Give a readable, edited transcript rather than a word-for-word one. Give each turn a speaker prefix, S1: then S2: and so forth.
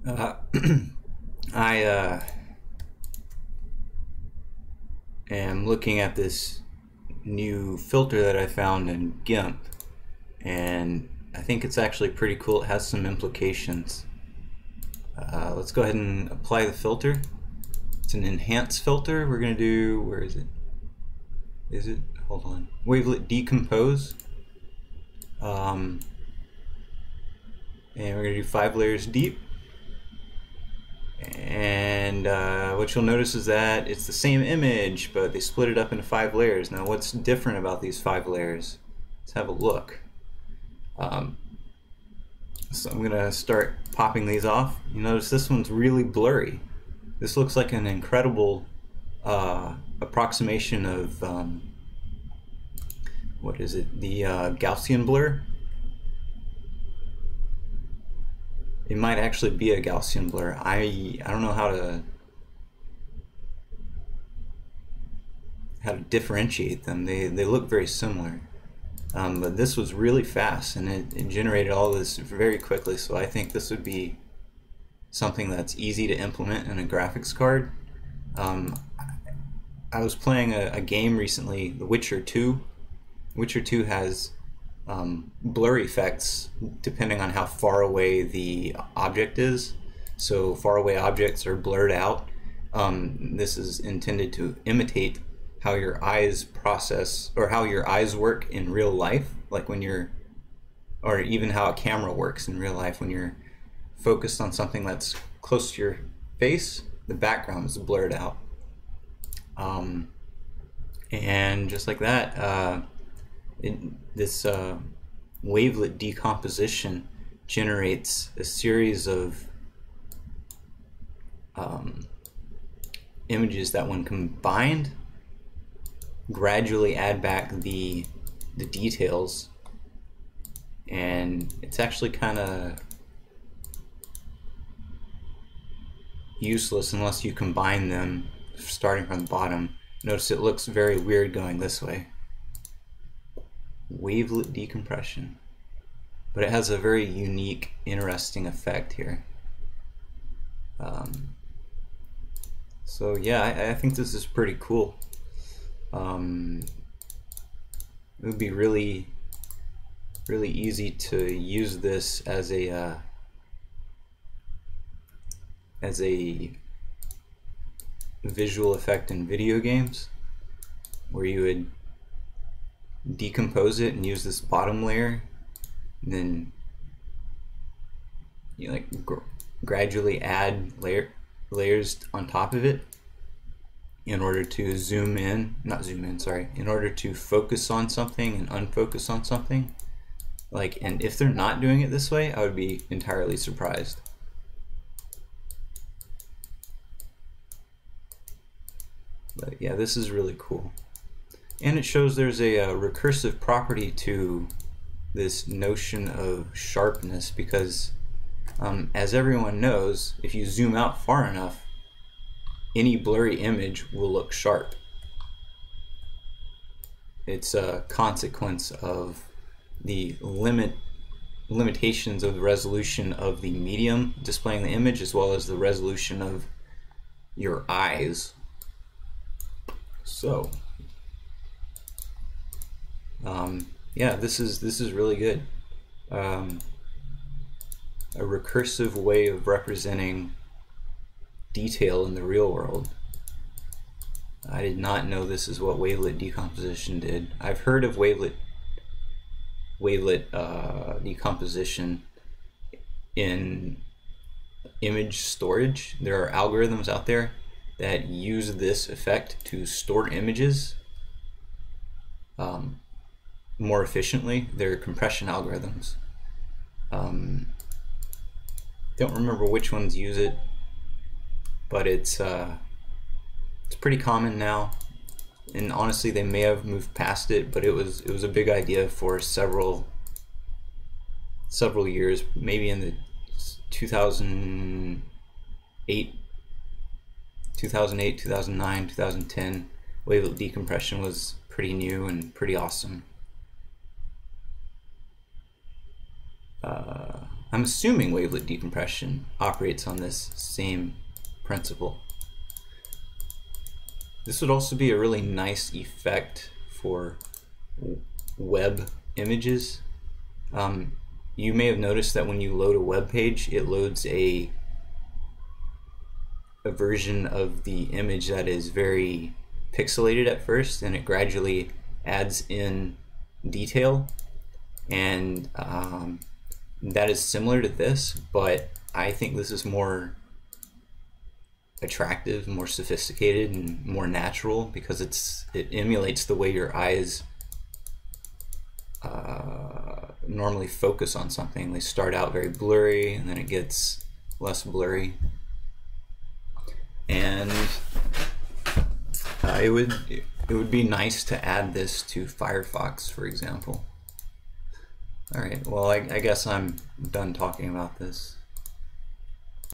S1: Uh, I am looking at this new filter that I found in GIMP, and I think it's actually pretty cool. It has some implications. Let's go ahead and apply the filter. It's an enhance filter. We're going to do, where is it? Is it? Hold on. Wavelet decompose. And we're going to do 5 layers deep. And what you'll notice is that it's the same image, but they split it up into 5 layers. Now, what's different about these 5 layers? Let's have a look. So I'm going to start popping these off. You notice this one's really blurry. This looks like an incredible approximation of, what is it, the Gaussian blur. It might actually be a Gaussian blur. I don't know how to differentiate them. They look very similar. But this was really fast, and it generated all this very quickly, so I think this would be something that's easy to implement in a graphics card. I was playing a game recently, The Witcher 2. Witcher 2 has blur effects depending on how far away the object is. So far away objects are blurred out. This is intended to imitate how your eyes process, or how your eyes work in real life, like when you're, or even how a camera works in real life. When you're focused on something that's close to your face, the background is blurred out. And just like that, this wavelet decomposition generates a series of images that, when combined, gradually add back the details, and it's actually kind of useless unless you combine them starting from the bottom. Notice it looks very weird going this way. Wavelet decompression, but it has a very unique, interesting effect here. So yeah, I think this is pretty cool. It would be really easy to use this as a visual effect in video games, where you would decompose it and use this bottom layer, and then you gradually add layers on top of it in order to in order to focus on something and unfocus on something. And if they're not doing it this way, I would be entirely surprised. But yeah, this is really cool. And it shows there's a recursive property to this notion of sharpness, because as everyone knows, if you zoom out far enough, any blurry image will look sharp. It's a consequence of the limitations of the resolution of the medium displaying the image, as well as the resolution of your eyes. So yeah, this is really good. A recursive way of representing detail in the real world. I did not know this is what wavelet decomposition did. I've heard of wavelet decomposition in image storage. There are algorithms out there that use this effect to store images more efficiently. They're compression algorithms. Don't remember which ones use it, but it's pretty common now. And honestly, they may have moved past it, but it was a big idea for several years. Maybe in the 2008, 2009, 2010, wavelet decompression was pretty new and pretty awesome. I'm I'm assuming wavelet decompression operates on this same principle. This would also be a really nice effect for web images. You may have noticed that when you load a web page, it loads a version of the image that is very pixelated at first, and it gradually adds in detail, and that is similar to this, but I think this is more attractive, more sophisticated, and more natural because it emulates the way your eyes normally focus on something. They start out very blurry and then it gets less blurry, and it would be nice to add this to Firefox, for example. Alright, well I guess I'm done talking about this.